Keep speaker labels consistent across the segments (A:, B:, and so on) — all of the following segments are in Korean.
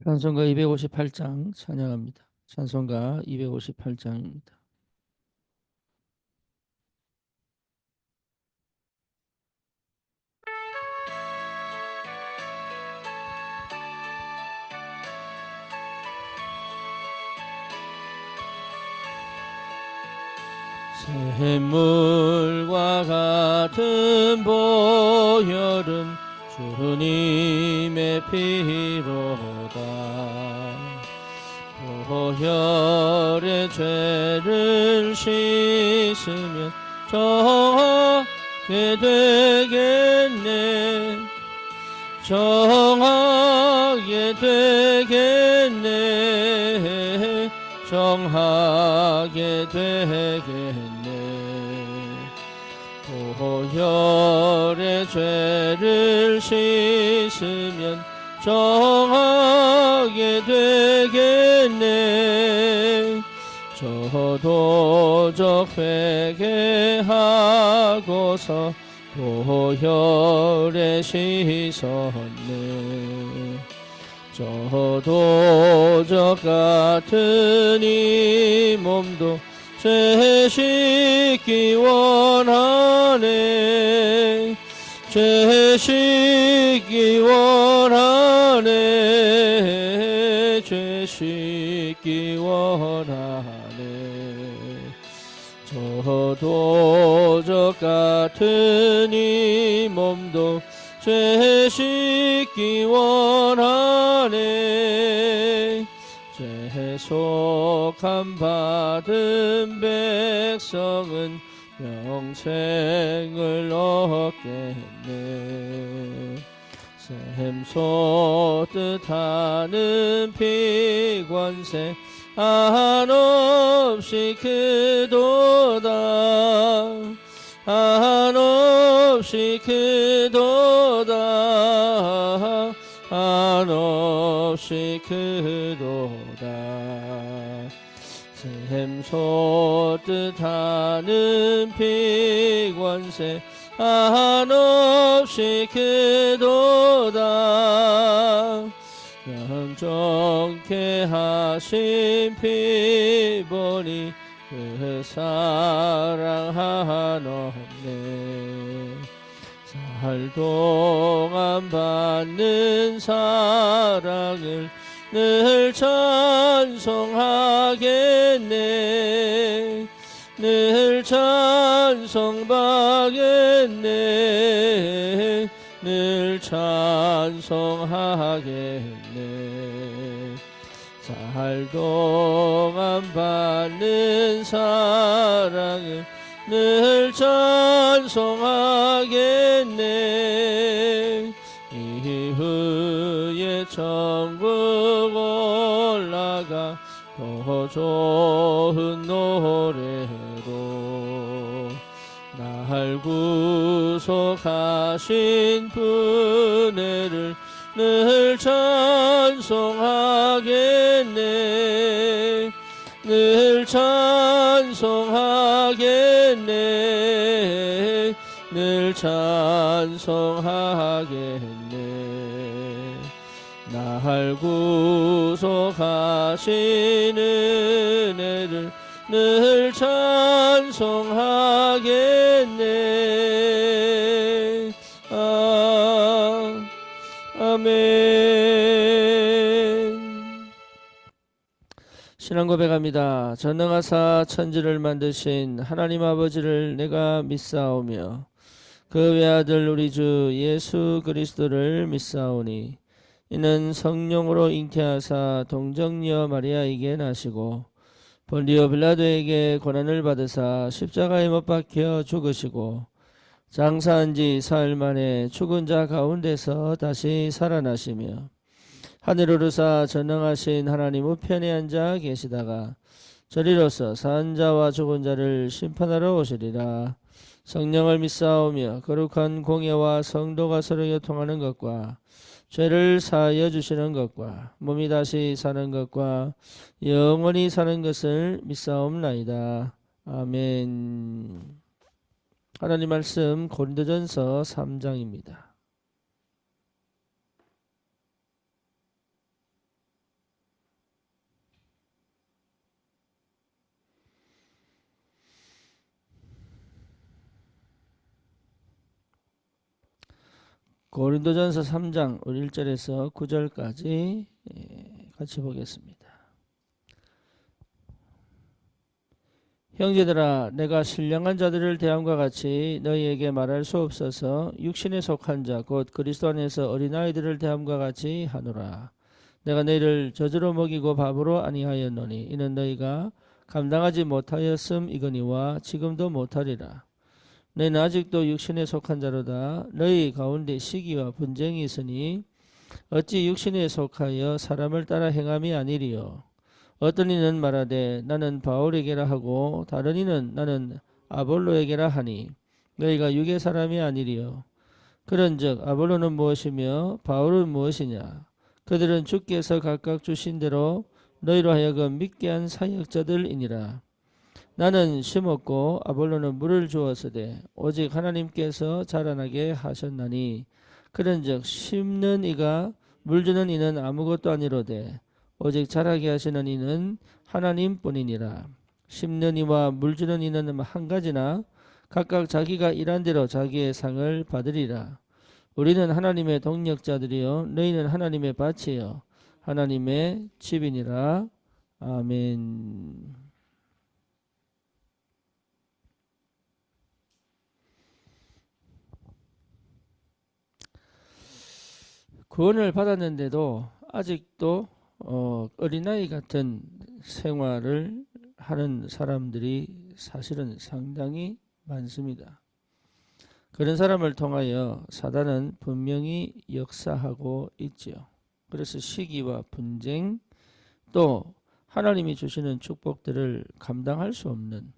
A: 찬송가 258장 찬양합니다. 찬송가 258장입니다. 샘물과 같은 보혈은 주님의 피로다. 보혈의 죄를 씻으면 정하게 되겠네. 정하게 되겠네. 정하게 되겠네. 보혈의 죄를 씻으면 정하게 되겠네. 저도적 회개하고서 보혈에 씻었네. 저도적 같은 이 몸도 죄 씻기 원하네. 죄 씻기 원하네. 죄 씻기 원하네. 저도적 같은 이 몸도 죄 씻기 원하네. 죄 속함 받은 백성은 영생을 얻겠네. 샘 솟듯 하는 피관세 한없이 크도다. 한없이 크도다. 한없이 크도다. 샘 솟듯 하는 피관세 한없이 크도다. 영정케 하신 피보니 그 사랑 한없네. 살 동안 받는 사랑을 늘 찬송하겠네. 늘 찬송하겠네. 늘 찬송하겠네. 살 동안 받는 사랑을 늘 찬송하겠네. 이후에 천국 올라가 더 좋은 노래로 날 구속하신 분을 늘 찬송하겠네. 늘 찬송하겠네. 늘 찬송하겠네. 날 구속하신 은혜를 늘 찬송하겠네. 아멘. 신앙 고백합니다. 전능하사 천지를 만드신 하나님 아버지를 내가 믿사오며 그 외아들 우리 주 예수 그리스도를 믿사오니 이는 성령으로 잉태하사 동정녀 마리아에게 나시고 본디오 빌라도에게 고난을 받으사 십자가에 못 박혀 죽으시고 장사한 지 사흘 만에 죽은 자 가운데서 다시 살아나시며 하늘 오르사 전능하신 하나님 우편에 앉아 계시다가 저리로서 산 자와 죽은 자를 심판하러 오시리라. 성령을 믿사오며 거룩한 공예와 성도가 서로 교통하는 것과 죄를 사하여 주시는 것과 몸이 다시 사는 것과 영원히 사는 것을 믿사옵나이다. 아멘. 하나님 말씀 고린도전서 3장입니다. 고린도전서 3장 1절에서 9절까지 같이 보겠습니다. 형제들아, 내가 신령한 자들을 대함과 같이 너희에게 말할 수 없어서 육신에 속한 자 곧 그리스도 안에서 어린아이들을 대함과 같이 하노라. 내가 너희를 젖으로 먹이고 밥으로 아니하였노니 이는 너희가 감당하지 못하였음이거니와 지금도 못하리라. 너희는 아직도 육신에 속한 자로다. 너희 가운데 시기와 분쟁이 있으니 어찌 육신에 속하여 사람을 따라 행함이 아니리요. 어떤 이는 말하되 나는 바울에게라 하고 다른 이는 나는 아볼로에게라 하니 너희가 육의 사람이 아니리요. 그런즉 아볼로는 무엇이며 바울은 무엇이냐. 그들은 주께서 각각 주신 대로 너희로 하여금 믿게 한 사역자들이니라. 나는 심었고 아볼로는 물을 주었으되 오직 하나님께서 자라나게 하셨나니 그런즉 심는 이가 물 주는 이는 아무것도 아니로되 오직 자라게 하시는 이는 하나님뿐이니라. 심는 이와 물 주는 이는 한 가지나 각각 자기가 일한 대로 자기의 상을 받으리라. 우리는 하나님의 동력자들이요 너희는 하나님의 밭이요 하나님의 집이니라. 아멘. 구원을 받았는데도 아직도 어린아이 같은 생활을 하는 사람들이 사실은 상당히 많습니다. 그런 사람을 통하여 사단은 분명히 역사하고 있지요. 그래서 시기와 분쟁 또 하나님이 주시는 축복들을 감당할 수 없는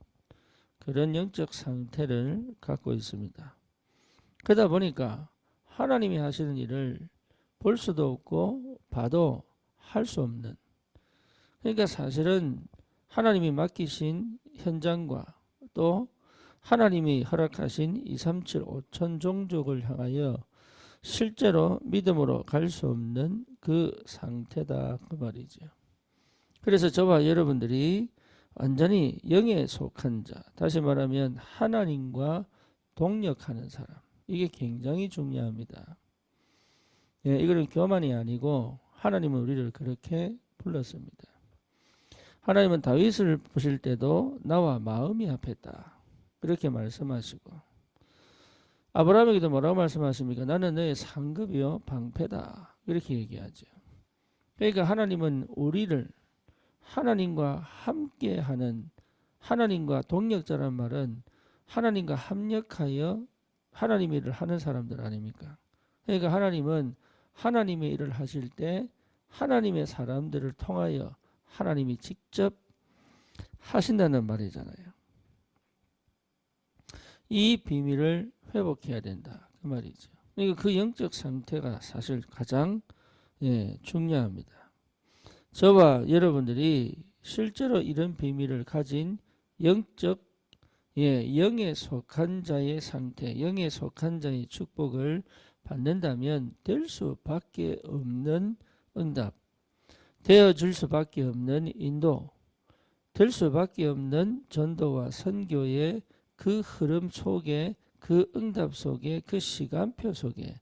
A: 그런 영적 상태를 갖고 있습니다. 그러다 보니까 하나님이 하시는 일을 볼 수도 없고 봐도 할 수 없는, 그러니까 사실은 하나님이 맡기신 현장과 또 하나님이 허락하신 237 5천 종족을 향하여 실제로 믿음으로 갈 수 없는 그 상태다 그 말이죠. 그래서 저와 여러분들이 완전히 영에 속한 자, 다시 말하면 하나님과 동력하는 사람, 이게 굉장히 중요합니다. 예, 이거는 교만이 아니고 하나님은 우리를 그렇게 불렀습니다. 하나님은 다윗을 보실 때도 나와 마음이 합했다 그렇게 말씀하시고, 아브라함에게도 뭐라고 말씀하십니까? 나는 너의 상급이요 방패다 이렇게 얘기하죠. 그러니까 하나님은 우리를 하나님과 함께하는, 하나님과 동력자란 말은 하나님과 합력하여 하나님의 일을 하는 사람들 아닙니까? 그러니까 하나님은 하나님의 일을 하실 때 하나님의 사람들을 통하여 하나님이 직접 하신다는 말이잖아요. 이 비밀을 회복해야 된다 그 말이죠. 그러니까 그 영적 상태가 사실 가장 중요합니다. 저와 여러분들이 실제로 이런 비밀을 가진 영적 영에 속한 자의 상태, 영에 속한 자의 축복을 받는다면 될 수밖에 없는 응답, 되어줄 수밖에 없는 인도, 될 수밖에 없는 전도와 선교의 그 흐름 속에, 그 응답 속에, 그 시간표 속에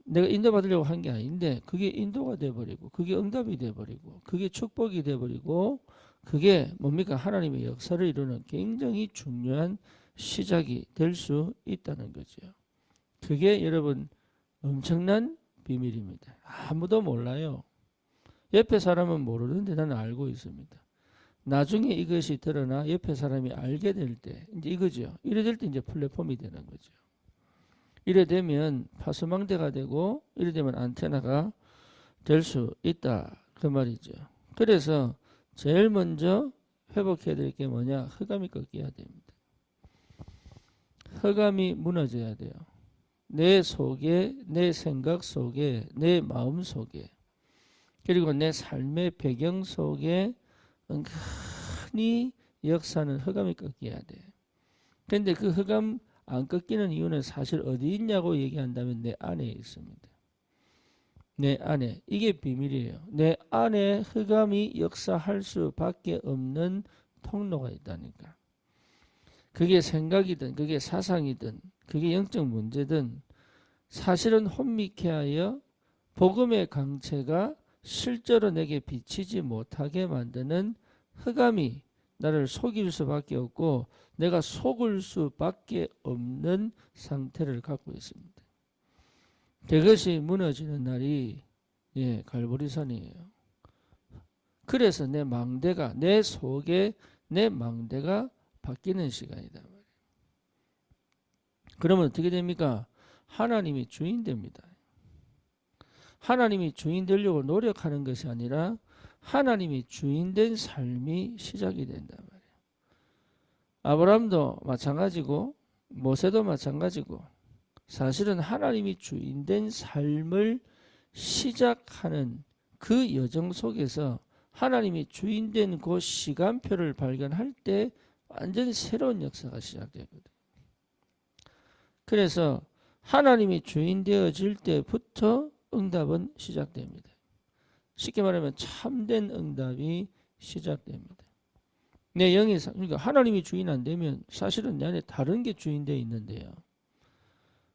A: 내가 인도받으려고 한 게 아닌데 그게 인도가 돼버리고 그게 응답이 돼버리고 그게 축복이 돼버리고 그게 뭡니까? 하나님의 역사를 이루는 굉장히 중요한 시작이 될 수 있다는 거죠. 그게 여러분 엄청난 비밀입니다. 아무도 몰라요. 옆에 사람은 모르는데 나는 알고 있습니다. 나중에 이것이 드러나 옆에 사람이 알게 될 때 이제 이거죠. 이래 될 때 이제 플랫폼이 되는 거죠. 이래 되면 파수망대가 되고 이래 되면 안테나가 될 수 있다 그 말이죠. 그래서 제일 먼저 회복해야 될 게 뭐냐? 흑암이 꺾여야 됩니다. 흑암이 무너져야 돼요. 내 속에, 내 생각 속에, 내 마음 속에, 그리고 내 삶의 배경 속에 은근히 역사는 흑암이 꺾여야 돼. 그런데 그 흑암 안 꺾이는 이유는 사실 어디 있냐고 얘기한다면 내 안에 있습니다. 내 안에. 이게 비밀이에요. 내 안에 흑암이 역사할 수밖에 없는 통로가 있다니까. 그게 생각이든 그게 사상이든 그게 영적 문제든 사실은 혼미케 하여 복음의 강체가 실제로 내게 비치지 못하게 만드는 흑암이 나를 속일 수밖에 없고 내가 속을 수밖에 없는 상태를 갖고 있습니다. 그것이 무너지는 날이 갈보리산이에요. 그래서 내 망대가 내 속에 내 망대가 바뀌는 시간이다. 그러면 어떻게 됩니까? 하나님이 주인 됩니다. 하나님이 주인 되려고 노력하는 것이 아니라 하나님이 주인 된 삶이 시작이 된단 말이에요. 아브라함도 마찬가지고 모세도 마찬가지고 사실은 하나님이 주인 된 삶을 시작하는 그 여정 속에서 하나님이 주인 된 그 시간표를 발견할 때 완전히 새로운 역사가 시작되거든요. 그래서 하나님이 주인 되어질 때부터 응답은 시작됩니다. 쉽게 말하면 참된 응답이 시작됩니다. 내 영이 그러니까 하나님이 주인 안 되면 사실은 내 안에 다른 게 주인 되어 있는데요.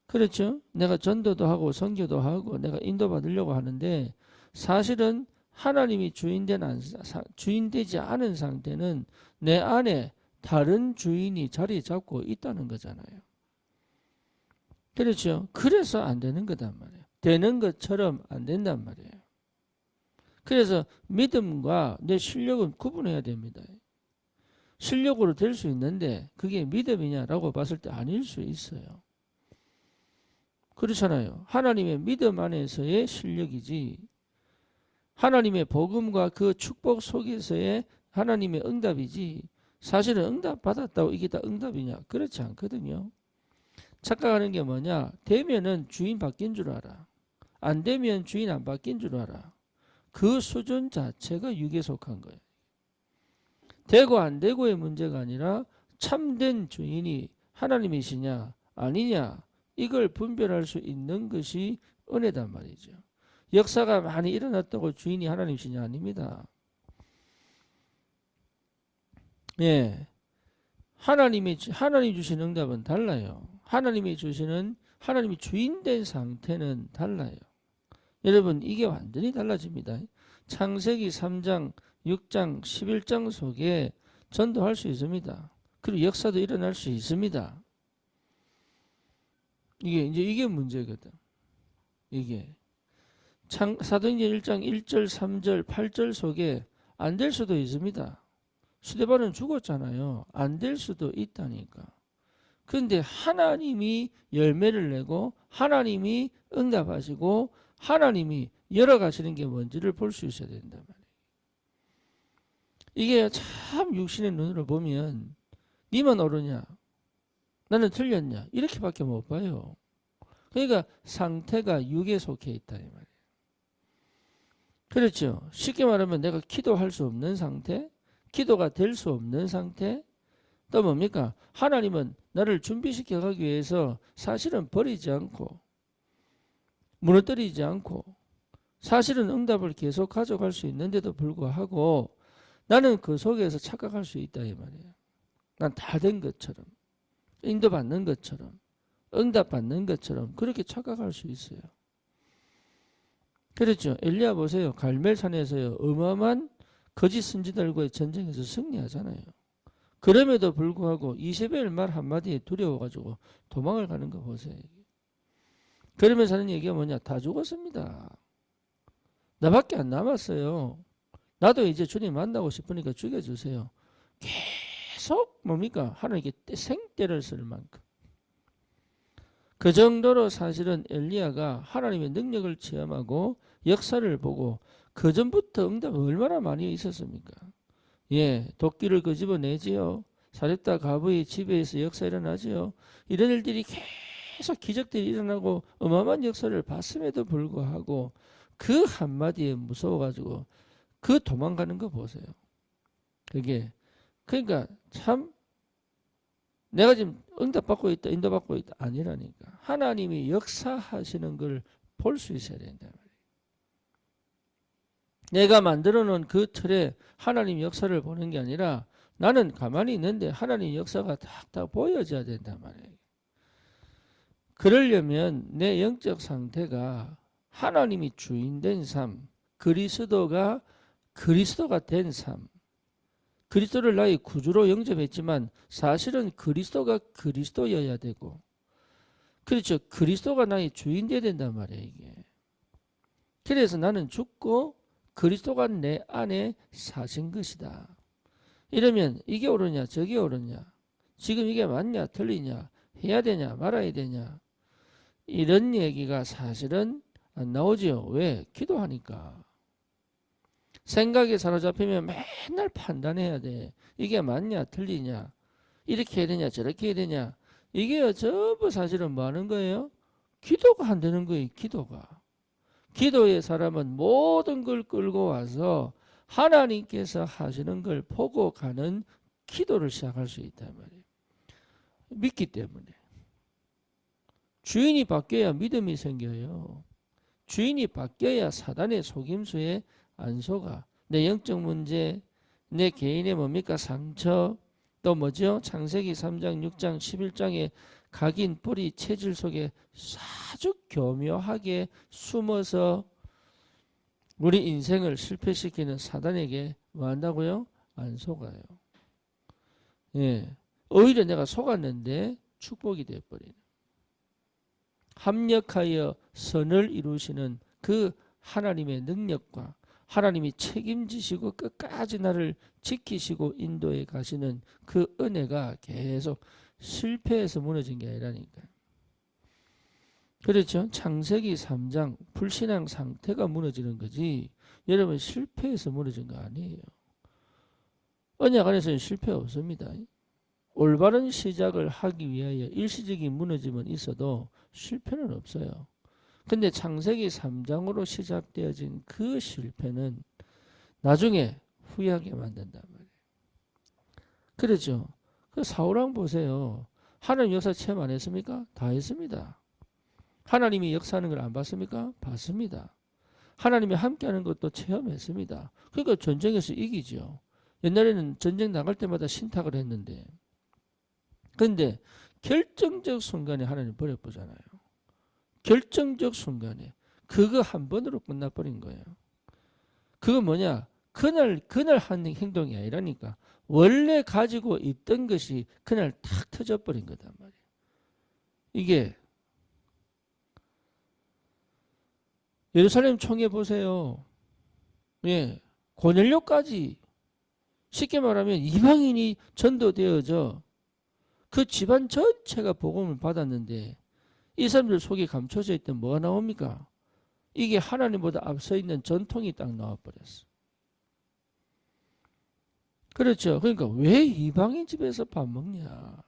A: 그렇죠? 내가 전도도 하고 선교도 하고 내가 인도받으려고 하는데 사실은 하나님이 주인되지 않은 상태는 내 안에 다른 주인이 자리 잡고 있다는 거잖아요. 그렇죠? 그래서 안 되는 거단 말이에요. 되는 것처럼 안 된단 말이에요. 그래서 믿음과 내 실력은 구분해야 됩니다. 실력으로 될 수 있는데 그게 믿음이냐라고 봤을 때 아닐 수 있어요. 그렇잖아요. 하나님의 믿음 안에서의 실력이지 하나님의 복음과 그 축복 속에서의 하나님의 응답이지 사실은 응답 받았다고 이게 다 응답이냐? 그렇지 않거든요. 착각하는 게 뭐냐? 되면은 주인 바뀐 줄 알아. 안 되면 주인 안 바뀐 줄 알아. 그 수준 자체가 육에 속한 거예요. 되고 안 되고의 문제가 아니라 참된 주인이 하나님이시냐 아니냐 이걸 분별할 수 있는 것이 은혜단 말이죠. 역사가 많이 일어났다고 주인이 하나님이시냐 아닙니다. 하나님 주신 응답은 달라요. 하나님이 주인된 상태는 달라요. 여러분 이게 완전히 달라집니다. 창세기 3장, 6장, 11장 속에 전도할 수 있습니다. 그리고 역사도 일어날 수 있습니다. 이게 문제거든. 이게 사도행전 1장 1절, 3절, 8절 속에 안 될 수도 있습니다. 스데반은 죽었잖아요. 안 될 수도 있다니까. 그런데 하나님이 열매를 내고 하나님이 응답하시고 하나님이 열어가시는 게 뭔지를 볼 수 있어야 된단 말이에요. 이게 참 육신의 눈으로 보면 니만 옳으냐 나는 틀렸냐 이렇게밖에 못 봐요. 그러니까 상태가 육에 속해 있다 이 말이에요. 그렇죠. 쉽게 말하면 내가 기도할 수 없는 상태, 기도가 될 수 없는 상태, 또 뭡니까? 하나님은 나를 준비시켜 가기 위해서 사실은 버리지 않고 무너뜨리지 않고 사실은 응답을 계속 가져갈 수 있는데도 불구하고 나는 그 속에서 착각할 수 있다 이 말이에요. 난 다 된 것처럼 인도받는 것처럼 응답받는 것처럼 그렇게 착각할 수 있어요. 그렇죠. 엘리야 보세요. 갈멜산에서요. 어마어마한 거짓 선지자들과의 전쟁에서 승리하잖아요. 그럼에도 불구하고 이세벨 말 한마디에 두려워가지고 도망을 가는 거 보세요. 그러면서 하는 얘기가 뭐냐? 다 죽었습니다. 나밖에 안 남았어요. 나도 이제 주님 만나고 싶으니까 죽여주세요. 계속 뭡니까? 하나님께 생떼를 쓸 만큼. 그 정도로 사실은 엘리야가 하나님의 능력을 체험하고 역사를 보고 그 전부터 응답이 얼마나 많이 있었습니까? 도끼를 끄집어내지요. 사렙다 가부의 집에서 역사 일어나지요. 이런 일들이 계속 기적들이 일어나고 어마어마한 역사를 봤음에도 불구하고 그 한마디에 무서워가지고 그 도망가는 거 보세요. 그러니까 참 내가 지금 응답받고 있다, 인도받고 있다 아니라니까. 하나님이 역사하시는 걸 볼 수 있어야 된다 말이에요. 내가 만들어 놓은 그 틀에 하나님 역사를 보는 게 아니라 나는 가만히 있는데 하나님 역사가 딱 보여져야 된단 말이에요. 그러려면 내 영적 상태가 하나님이 주인된 삶, 그리스도가 된 삶, 그리스도를 나의 구주로 영접했지만 사실은 그리스도가 그리스도여야 되고, 그렇죠. 그리스도가 나의 주인 되어야 된단 말이에요, 이게. 그래서 나는 죽고 그리스도가 내 안에 사신 것이다. 이러면 이게 옳으냐 저게 옳으냐, 지금 이게 맞냐 틀리냐, 해야 되냐 말아야 되냐, 이런 얘기가 사실은 안 나오죠. 왜? 기도하니까. 생각에 사로잡히면 맨날 판단해야 돼. 이게 맞냐 틀리냐, 이렇게 해야 되냐 저렇게 해야 되냐. 이게 전부 사실은 뭐 하는 거예요? 기도가 안 되는 거예요. 기도가. 기도의 사람은 모든 걸 끌고 와서 하나님께서 하시는 걸 보고 가는 기도를 시작할 수 있단 말이에요. 믿기 때문에. 주인이 바뀌어야 믿음이 생겨요. 주인이 바뀌어야 사단의 속임수에 안 속아. 내 영적 문제, 내 개인의 뭡니까? 상처, 또 뭐죠? 창세기 3장, 6장, 11장에 각인 뿌리 체질 속에 아주 교묘하게 숨어서 우리 인생을 실패시키는 사단에게 뭐 한다고요? 안 속아요. 예. 오히려 내가 속았는데 축복이 되어버리는. 합력하여 선을 이루시는 그 하나님의 능력과 하나님이 책임지시고 끝까지 나를 지키시고 인도해 가시는 그 은혜가 계속 실패해서 무너진 게 아니라니까요. 그렇죠. 창세기 3장 불신앙 상태가 무너지는 거지 여러분 실패해서 무너진 거 아니에요. 언약 안에서는 실패 없습니다. 올바른 시작을 하기 위하여 일시적인 무너짐은 있어도 실패는 없어요. 근데 창세기 3장으로 시작되어진 그 실패는 나중에 후회하게 만든단 말이에요. 그렇죠. 그 사울왕 보세요. 하나님 역사 체험 안 했습니까? 다 했습니다. 하나님이 역사하는 걸 안 봤습니까? 봤습니다. 하나님이 함께하는 것도 체험했습니다. 그러니까 전쟁에서 이기죠. 옛날에는 전쟁 나갈 때마다 신탁을 했는데, 근데 결정적 순간에 하나님 버려보잖아요. 결정적 순간에 그거 한 번으로 끝나버린 거예요. 그거 뭐냐? 그날 한 행동이 아니라니까. 원래 가지고 있던 것이 그날 탁 터져버린 거단 말이에요. 이게 예루살렘 총회 보세요. 예, 고넬료까지 쉽게 말하면 이방인이 전도되어져 그 집안 전체가 복음을 받았는데 이 사람들 속에 감춰져 있던 뭐가 나옵니까? 이게 하나님보다 앞서 있는 전통이 딱 나와버렸어. 그렇죠. 그러니까 왜 이방인 집에서 밥 먹냐?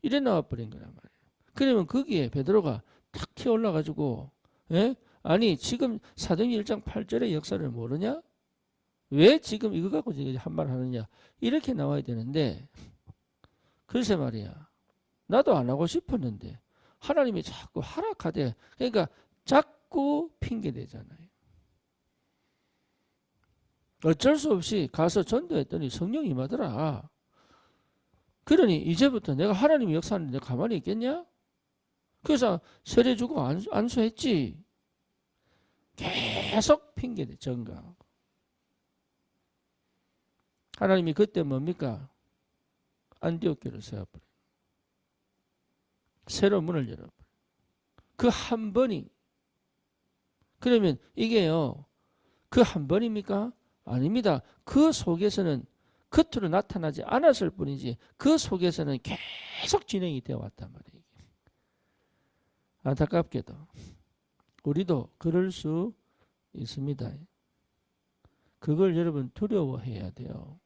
A: 이래 나와버린 거란 말이에요. 그러면 거기에 베드로가 탁 튀어 올라가지고, 예? 아니 지금 사도행전 1장 8절의 역사를 모르냐? 왜 지금 이거 갖고 한 말 하느냐? 이렇게 나와야 되는데 글쎄 말이야. 나도 안 하고 싶었는데 하나님이 자꾸 하락하대. 그러니까 자꾸 핑계대잖아요. 어쩔 수 없이 가서 전도했더니 성령이 임하더라. 그러니 이제부터 내가 하나님이 역사하는데 가만히 있겠냐? 그래서 세례 주고 안수했지. 계속 핑계대 정가. 하나님이 그때 뭡니까? 안디옥교를 세워버려. 새로 문을 열어버려. 그 한 번이. 그러면 이게요. 그 한 번입니까? 아닙니다. 그 속에서는 겉으로 나타나지 않았을 뿐이지 그 속에서는 계속 진행이 되어 왔단 말이에요. 안타깝게도 우리도 그럴 수 있습니다. 그걸 여러분 두려워해야 돼요.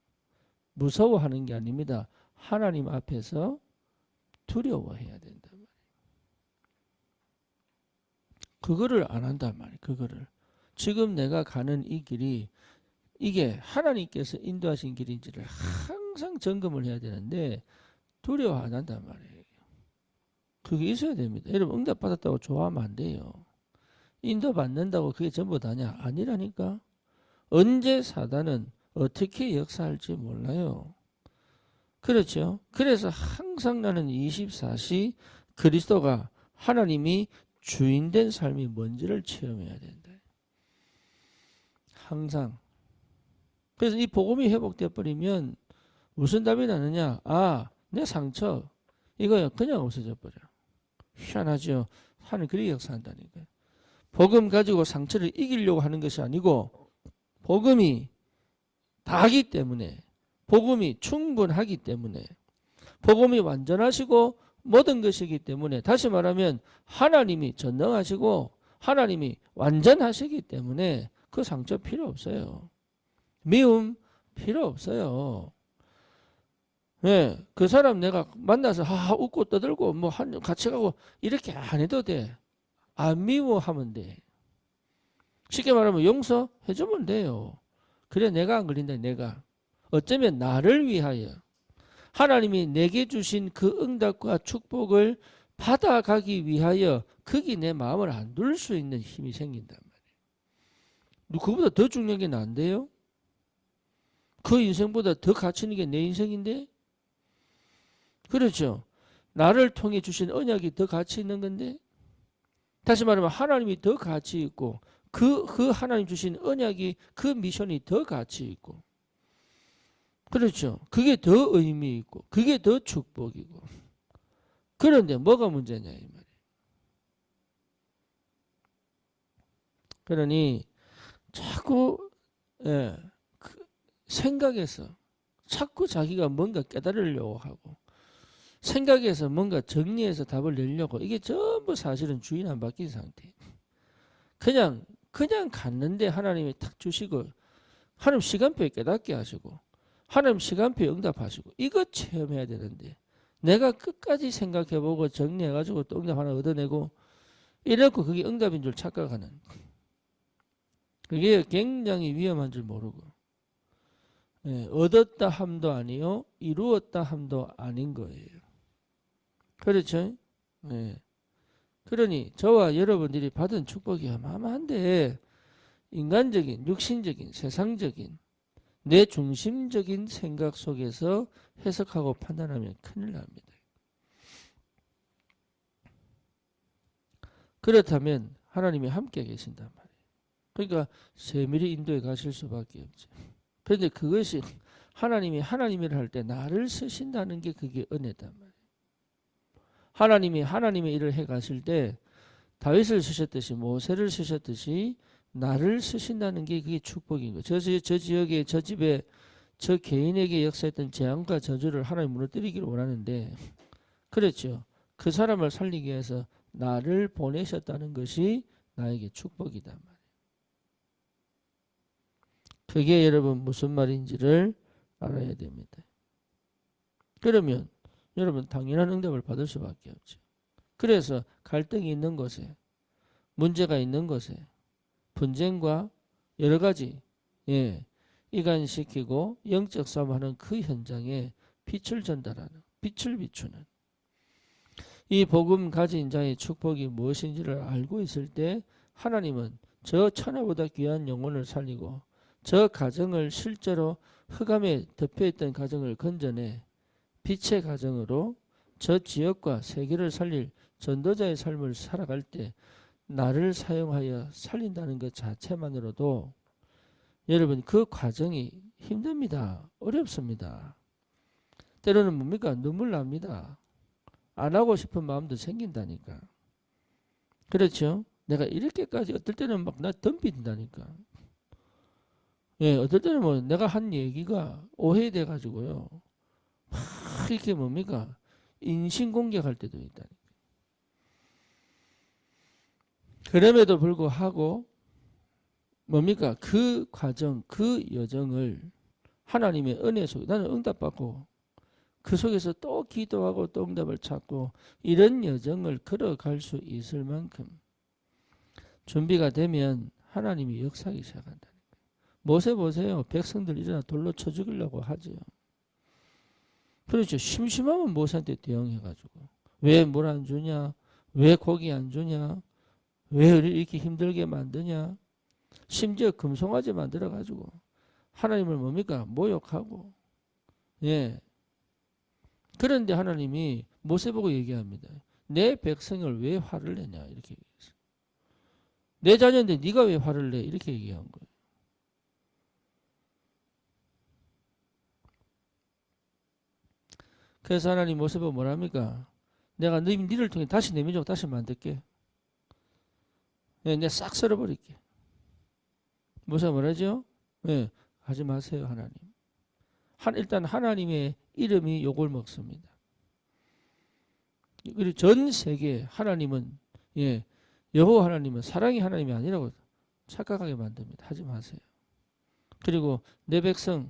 A: 무서워하는 게 아닙니다. 하나님 앞에서 두려워해야 된단 말이에요. 그거를 안 한단 말이에요. 그거를. 지금 내가 가는 이 길이 이게 하나님께서 인도하신 길인지를 항상 점검을 해야 되는데 두려워 안 한단 말이에요. 그게 있어야 됩니다. 여러분 응답받았다고 좋아하면 안 돼요. 인도받는다고 그게 전부 다냐? 아니라니까. 언제 사단은 어떻게 역사할지 몰라요. 그렇죠. 그래서 항상 나는 24시 그리스도가 하나님이 주인된 삶이 뭔지를 체험해야 된다. 항상. 그래서 이 복음이 회복되어 버리면 무슨 답이 나느냐? 내 상처 이거 그냥 없어져 버려. 희한하죠. 하나님 그렇게 역사한다니까요. 복음 가지고 상처를 이기려고 하는 것이 아니고 복음이 다하기 때문에, 복음이 충분하기 때문에, 복음이 완전하시고 모든 것이기 때문에, 다시 말하면 하나님이 전능하시고 하나님이 완전하시기 때문에 그 상처 필요 없어요. 미움 필요 없어요. 네, 그 사람 내가 만나서 웃고 떠들고 뭐 같이 가고 이렇게 안 해도 돼. 안 미워하면 돼. 쉽게 말하면 용서해주면 돼요. 그래 내가 안 걸린다. 내가 어쩌면 나를 위하여 하나님이 내게 주신 그 응답과 축복을 받아가기 위하여 거기 내 마음을 안 둘 수 있는 힘이 생긴단 말이에요. 그보다 더 중요한 게 난데요. 그 인생보다 더 가치 있는 게 내 인생인데, 그렇죠. 나를 통해 주신 언약이 더 가치 있는 건데, 다시 말하면 하나님이 더 가치 있고 그 하나님 주신 언약이 그 미션이 더 가치 있고, 그렇죠. 그게 더 의미 있고 그게 더 축복이고. 그런데 뭐가 문제냐 이 말이에요. 그러니 자꾸 생각에서 자꾸 자기가 뭔가 깨달으려고 하고 생각에서 뭔가 정리해서 답을 내려고, 이게 전부 사실은 주인 안 바뀐 상태. 그냥 갔는데 하나님이 탁 주시고 하나님 시간표에 깨닫게 하시고 하나님 시간표에 응답하시고 이거 체험해야 되는데, 내가 끝까지 생각해보고 정리해가지고 또 응답 하나 얻어내고 이래놓고 그게 응답인 줄 착각하는, 그게 굉장히 위험한 줄 모르고 얻었다 함도 아니요 이루었다 함도 아닌 거예요. 그렇죠? 그러니 저와 여러분들이 받은 축복이 어마어마한데 인간적인, 육신적인, 세상적인, 내 중심적인 생각 속에서 해석하고 판단하면 큰일 납니다. 그렇다면 하나님이 함께 계신단 말이에요. 그러니까 세밀히 인도에 가실 수밖에 없죠. 그런데 그것이 하나님이 하나님이라 할 때 나를 쓰신다는 게 그게 은혜단 말이에요. 하나님이 하나님의 일을 해 가실 때 다윗을 쓰셨듯이 모세를 쓰셨듯이 나를 쓰신다는 게 그게 축복인 거예요. 저 지역에 저 집에 저 개인에게 역사했던 재앙과 저주를 하나님 무너뜨리기를 원하는데, 그렇죠. 그 사람을 살리기 위해서 나를 보내셨다는 것이 나에게 축복이단 말이에요. 그게 여러분 무슨 말인지를 알아야 됩니다. 그러면 여러분 당연한 응답을 받을 수밖에 없죠. 그래서 갈등이 있는 곳에, 문제가 있는 곳에 분쟁과 여러 가지 이간시키고 영적 싸움하는 그 현장에 빛을 전달하는, 빛을 비추는 이 복음 가진 자의 축복이 무엇인지를 알고 있을 때 하나님은 저 천하보다 귀한 영혼을 살리고 저 가정을 실제로 흑암에 덮여있던 가정을 건져내 빛의 가정으로 저 지역과 세계를 살릴 전도자의 삶을 살아갈 때 나를 사용하여 살린다는 것 자체만으로도 여러분 그 과정이 힘듭니다. 어렵습니다. 때로는 뭡니까? 눈물 납니다. 안 하고 싶은 마음도 생긴다니까. 그렇죠? 내가 이렇게까지 어떨 때는 막 나 덤빈다니까. 어떨 때는 뭐 내가 한 얘기가 오해돼 가지고요. 막 이렇게 뭡니까? 인신공격할 때도 있다니까. 그럼에도 불구하고 뭡니까? 그 과정, 그 여정을 하나님의 은혜 속에 나는 응답받고 그 속에서 또 기도하고 또 응답을 찾고 이런 여정을 걸어갈 수 있을 만큼 준비가 되면 하나님이 역사하기 시작한다니까. 모세 보세요. 백성들 일어나 돌로 쳐 죽이려고 하죠. 그렇죠. 심심하면 모세한테 대응해가지고 왜 물 안 주냐? 왜 고기 안 주냐? 왜 이렇게 힘들게 만드냐? 심지어 금송아지 만들어가지고 하나님을 뭡니까? 모욕하고. 그런데 하나님이 모세 보고 얘기합니다. 내 백성을 왜 화를 내냐 이렇게 얘기했어요. 내 자녀인데 네가 왜 화를 내 이렇게 얘기한 거예요. 그래서 하나님 모세보고 뭐랍니까? 내가 니를 통해 다시 내 민족 다시 만들게. 내가 싹 썰어버릴게. 모세가 뭐라죠? 네, 하지 마세요 하나님. 일단 하나님의 이름이 욕을 먹습니다. 그리고 전 세계 하나님은 여호와 하나님은 사랑의 하나님이 아니라고 착각하게 만듭니다. 하지 마세요. 그리고 내 백성이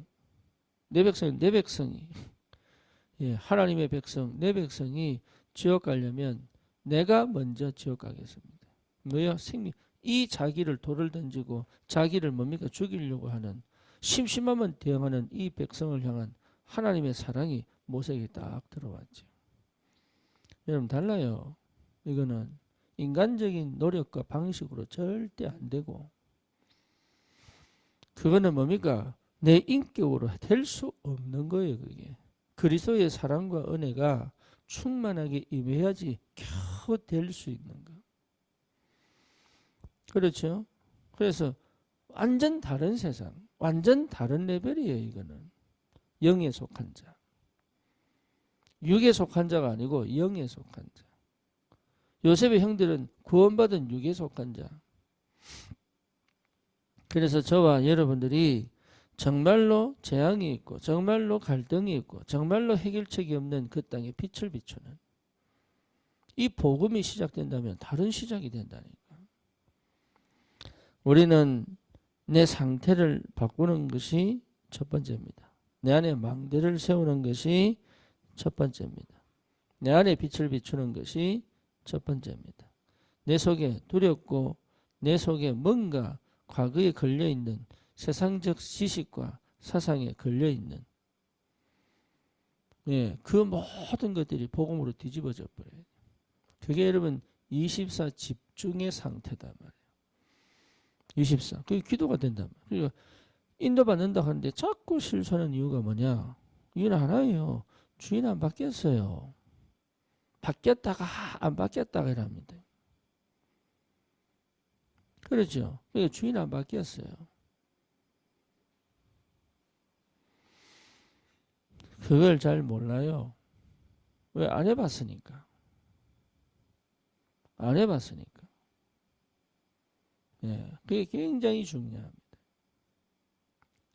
A: 하나님의 백성 내 백성이 지옥 가려면 내가 먼저 지옥 가겠습니다. 뭐요? 생명. 이 자기를 돌을 던지고 자기를 뭡니까? 죽이려고 하는 심심하면 대응하는 이 백성을 향한 하나님의 사랑이 모세에게 딱 들어왔죠. 여러분 달라요. 이거는 인간적인 노력과 방식으로 절대 안 되고 그거는 뭡니까? 내 인격으로 될 수 없는 거예요. 그게 그리스도의 사랑과 은혜가 충만하게 임해야지 겨우 될 수 있는 거. 그렇죠? 그래서 완전 다른 세상, 완전 다른 레벨이에요. 이거는 영에 속한 자, 육에 속한 자가 아니고 영에 속한 자. 요셉의 형들은 구원받은 육에 속한 자. 그래서 저와 여러분들이 정말로 재앙이 있고 정말로 갈등이 있고 정말로 해결책이 없는 그 땅에 빛을 비추는 이 복음이 시작된다면 다른 시작이 된다니까. 우리는 내 상태를 바꾸는 것이 첫 번째입니다. 내 안에 망대를 세우는 것이 첫 번째입니다. 내 안에 빛을 비추는 것이 첫 번째입니다. 내 속에 두렵고 내 속에 뭔가 과거에 걸려있는 세상적 지식과 사상에 걸려있는 그 모든 것들이 복음으로 뒤집어져 버려요. 그게 여러분 24 집중의 상태단 말이에요. 24. 그게 기도가 된단 말이에요. 그러니까 인도받는다 하는데 자꾸 실수하는 이유가 뭐냐? 이유는 하나예요. 주인 안 바뀌었어요. 바뀌었다가 안 바뀌었다가 이랍니다. 그렇죠. 그러니까 주인 안 바뀌었어요. 그걸 잘 몰라요. 왜? 안 해봤으니까. 안 해봤으니까. 그게 굉장히 중요합니다.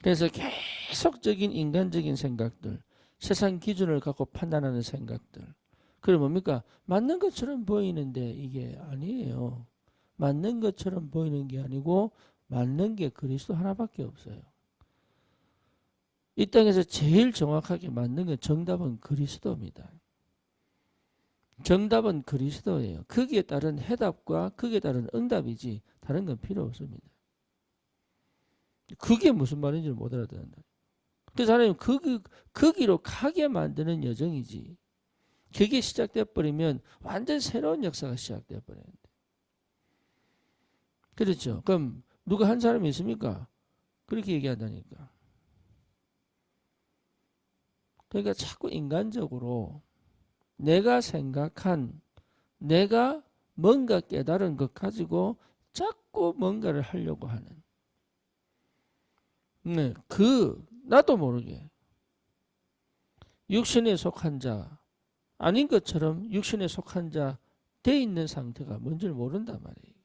A: 그래서 계속적인 인간적인 생각들, 세상 기준을 갖고 판단하는 생각들. 그럼 뭡니까? 맞는 것처럼 보이는데 이게 아니에요. 맞는 것처럼 보이는 게 아니고 맞는 게 그리스도 하나밖에 없어요. 이 땅에서 제일 정확하게 맞는 건 정답은 그리스도입니다. 정답은 그리스도예요. 거기에 따른 해답과 거기에 따른 응답이지 다른 건 필요 없습니다. 그게 무슨 말인지 못 알아듣는다. 그래서 하나님 거기로 가게 만드는 여정이지. 그게 시작돼 버리면 완전 새로운 역사가 시작돼 버리는데. 그렇죠. 그럼 누가 한 사람이 있습니까? 그렇게 얘기한다니까. 그러니까 자꾸 인간적으로 내가 생각한 내가 뭔가 깨달은 것 가지고 자꾸 뭔가를 하려고 하는 나도 모르게 육신에 속한 자 아닌 것처럼 육신에 속한 자 돼 있는 상태가 뭔지를 모른단 말이에요.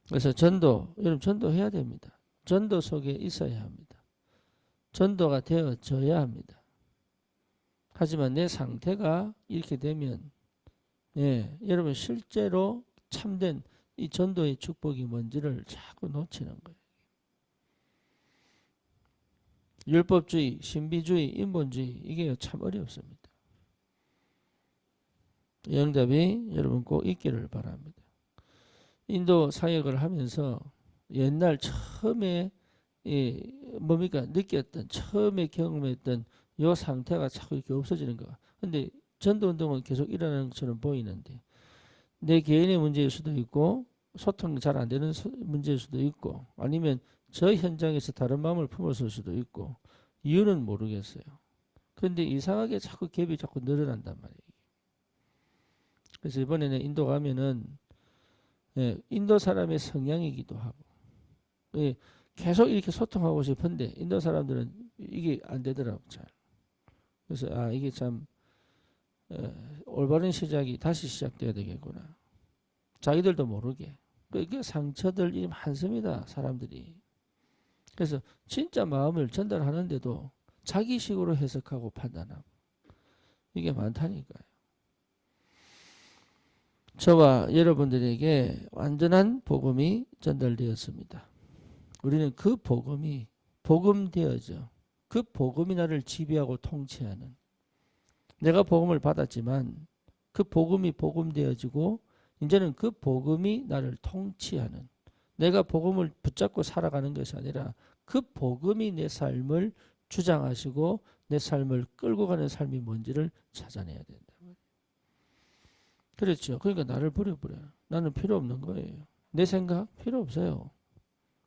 A: 그래서 여러분 전도해야 됩니다. 전도 속에 있어야 합니다. 전도가 되어져야 합니다. 하지만 내 상태가 이렇게 되면 여러분 실제로 참된 이 전도의 축복이 뭔지를 자꾸 놓치는 거예요. 율법주의, 신비주의, 인본주의 이게 참 어렵습니다. 영답이 여러분 꼭 있기를 바랍니다. 인도 사역을 하면서 옛날 처음에 느꼈던 처음에 경험했던 요 상태가 자꾸 이렇게 없어지는 거야. 근데 전도운동은 계속 일어나는 것처럼 보이는데 내 개인의 문제일 수도 있고 소통이 잘 안 되는 문제일 수도 있고 아니면 저 현장에서 다른 마음을 품었을 수도 있고 이유는 모르겠어요. 그런데 이상하게 자꾸 갭이 자꾸 늘어난단 말이에요. 그래서 이번에는 인도 가면은 예, 인도 사람의 성향이기도 하고 예, 계속 이렇게 소통하고 싶은데 인도 사람들은 이게 안 되더라고 잘. 그래서 아 이게 참 올바른 시작이 다시 시작돼야 되겠구나. 자기들도 모르게. 이게 상처들이 많습니다. 사람들이. 그래서 진짜 마음을 전달하는데도 자기식으로 해석하고 판단하고 이게 많다니까요. 저와 여러분들에게 완전한 복음이 전달되었습니다. 우리는 그 복음이 복음되어져. 그 복음이 나를 지배하고 통치하는. 내가 복음을 받았지만 그 복음이 복음되어지고 이제는 그 복음이 나를 통치하는. 내가 복음을 붙잡고 살아가는 것이 아니라 그 복음이 내 삶을 주장하시고 내 삶을 끌고 가는 삶이 뭔지를 찾아내야 된다. 그렇죠. 그러니까 나를 버려버려. 나는 필요 없는 거예요. 내 생각 필요 없어요.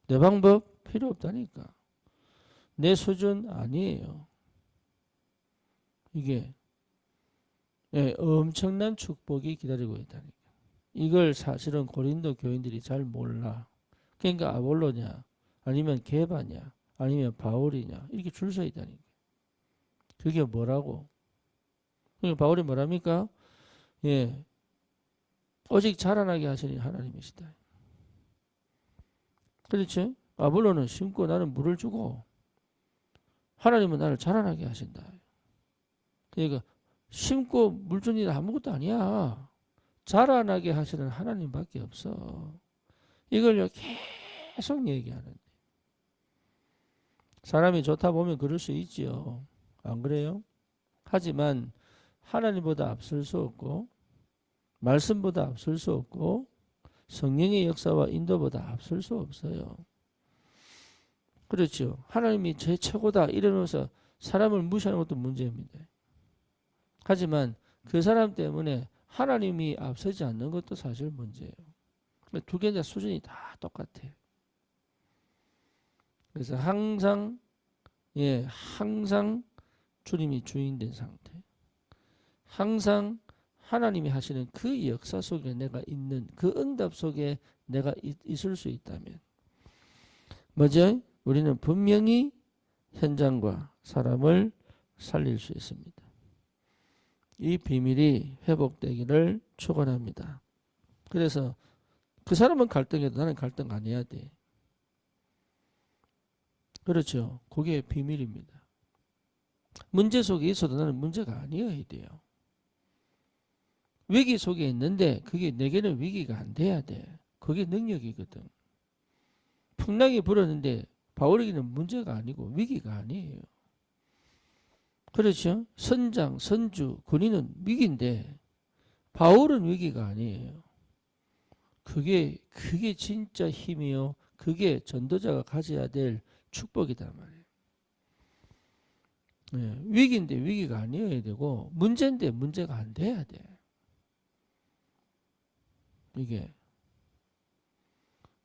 A: 내 방법 필요 없다니까. 내 수준 아니에요. 이게 예, 엄청난 축복이 기다리고 있다니까. 이걸 사실은 고린도 교인들이 잘 몰라. 그러니까 아볼로냐 아니면 게바냐 아니면 바울이냐 이렇게 줄 서 있다니까. 그게 뭐라고? 그러니까 바울이 뭐랍니까? 예, 오직 자라나게 하시니 하나님이시다. 그렇지? 아볼로는 심고 나는 물을 주고 하나님은 나를 자라나게 하신다. 그러니까 심고 물 주는 일 아무것도 아니야. 자라나게 하시는 하나님밖에 없어. 이걸 계속 얘기하는데 사람이 좋다 보면 그럴 수 있지요. 안 그래요? 하지만 하나님보다 앞설 수 없고 말씀보다 앞설 수 없고 성령의 역사와 인도보다 앞설 수 없어요. 그렇죠. 하나님이 제 최고다 이러면서 사람을 무시하는 것도 문제입니다. 하지만 그 사람 때문에 하나님이 앞서지 않는 것도 사실 문제예요. 두 개의 수준이 다 똑같아. 그래서 항상 주님이 주인된 상태. 항상 하나님이 하시는 그 역사 속에 내가 있는 그 응답 속에 내가 있을 수 있다면 뭐죠? 우리는 분명히 현장과 사람을 살릴 수 있습니다. 이 비밀이 회복되기를 축원합니다. 그래서 그 사람은 갈등해도 나는 갈등 안 해야 돼. 그렇죠. 그게 비밀입니다. 문제 속에 있어도 나는 문제가 아니어야 돼요. 위기 속에 있는데 그게 내게는 위기가 안 돼야 돼. 그게 능력이거든. 풍랑이 불었는데 바울에게는 문제가 아니고 위기가 아니에요. 그렇죠? 선장, 선주, 군인은 위기인데 바울은 위기가 아니에요. 그게 진짜 힘이요. 그게 전도자가 가져야 될 축복이단 말이에요. 네, 위기인데 위기가 아니어야 되고 문제인데 문제가 안 돼야 돼. 이게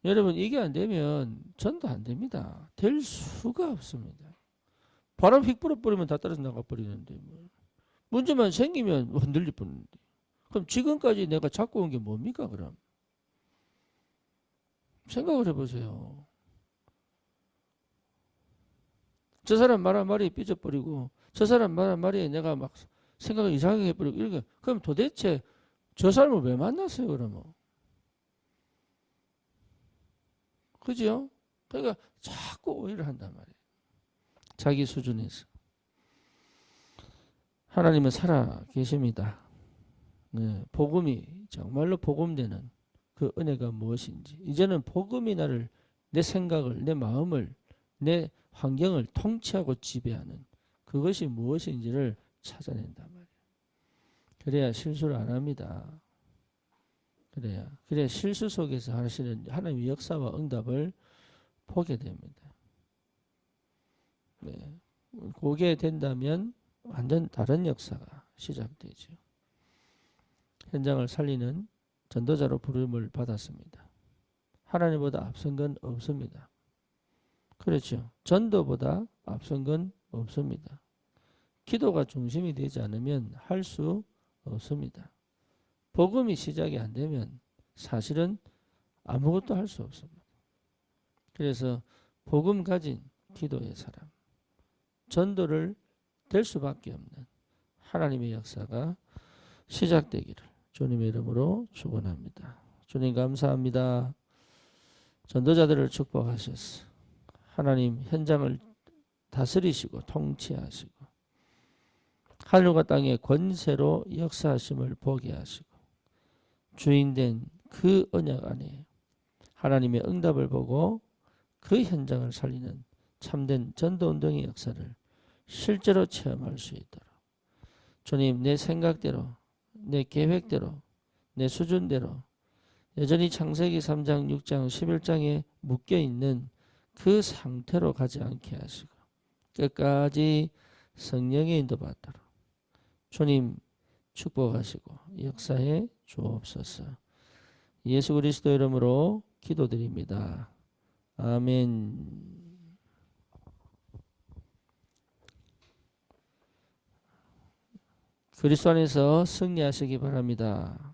A: 여러분 이게 안 되면 전도 안 됩니다. 될 수가 없습니다. 바람 휙 불어버리면 다 떨어져 나가버리는데 뭐. 문제만 생기면 흔들릴 뿐인데. 그럼 지금까지 내가 잡고 온 게 뭡니까 그럼? 생각을 해보세요. 저 사람 말한 말이 삐져버리고 저 사람 말한 말이 내가 막 생각을 이상하게 해버리고 이렇게 그럼 도대체 저 사람을 왜 만났어요 그러면? 그죠? 그러니까 자꾸 오해를 한단 말이에요. 자기 수준에서. 하나님은 살아 계십니다. 네, 복음이 정말로 복음되는 그 은혜가 무엇인지 이제는 복음이 나를 내 생각을 내 마음을 내 환경을 통치하고 지배하는 그것이 무엇인지를 찾아낸단 말이에요. 그래야 실수를 안 합니다. 그래야 실수 속에서 하시는 하나님의 역사와 응답을 보게 됩니다. 네. 그게 된다면 완전 다른 역사가 시작되죠. 현장을 살리는 전도자로 부름을 받았습니다. 하나님보다 앞선 건 없습니다. 그렇죠. 전도보다 앞선 건 없습니다. 기도가 중심이 되지 않으면 할 수 없습니다. 복음이 시작이 안 되면 사실은 아무것도 할 수 없습니다. 그래서 복음 가진 기도의 사람, 전도를 될 수밖에 없는 하나님의 역사가 시작되기를 주님의 이름으로 축원합니다. 주님 감사합니다. 전도자들을 축복하셔서 하나님 현장을 다스리시고 통치하시고 하늘과 땅의 권세로 역사하심을 보게 하시고 주인된 그 언약 안에 하나님의 응답을 보고 그 현장을 살리는 참된 전도운동의 역사를 실제로 체험할 수 있도록 주님, 내 생각대로, 내 계획대로, 내 수준대로 여전히 창세기 3장, 6장, 11장에 묶여있는 그 상태로 가지 않게 하시고 끝까지 성령의 인도받도록 주님 축복하시고 역사해 주옵소서. 예수 그리스도 이름으로 기도드립니다. 아멘. 그리스도 안에서 승리하시기 바랍니다.